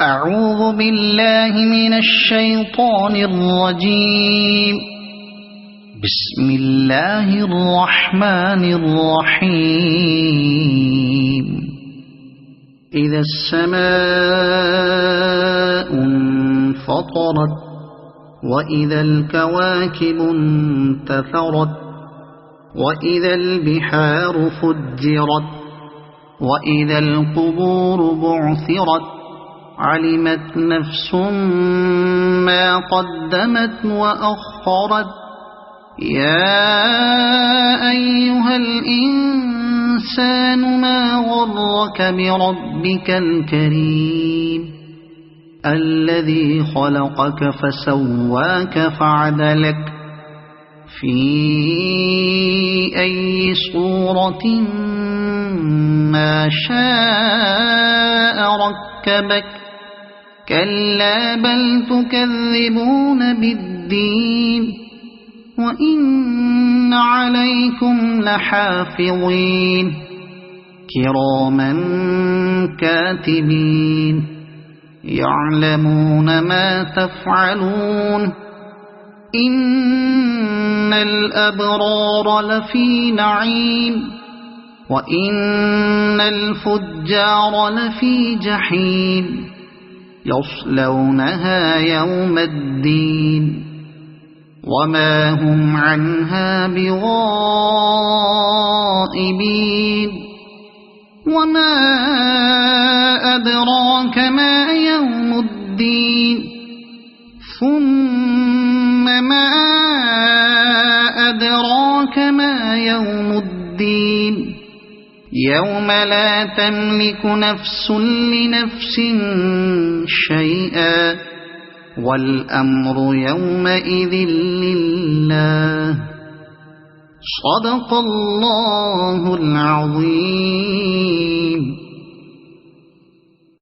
أعوذ بالله من الشيطان الرجيم. بسم الله الرحمن الرحيم. إذا السماء انفطرت وإذا الكواكب انتثرت وإذا البحار فجرت وإذا القبور بعثرت علمت نفس ما قدمت وأخرت. يا أيها الإنسان ما غرك بربك الكريم الذي خلقك فسواك فعدلك في أي صورة ما شاء ركبك. كلا بل تكذبون بالدين وإن عليكم لحافظين كراما كاتبين يعلمون ما تفعلون. إن الأبرار لفي نعيم وإن الفجار لفي جحيم يصلونها يوم الدين وما هم عنها بغائبين. وما أدراك ما يوم الدين ثم ما أدراك ما يوم الدين يوم لا تملك نفس لنفس شيئا والأمر يومئذ لله. صدق الله العظيم.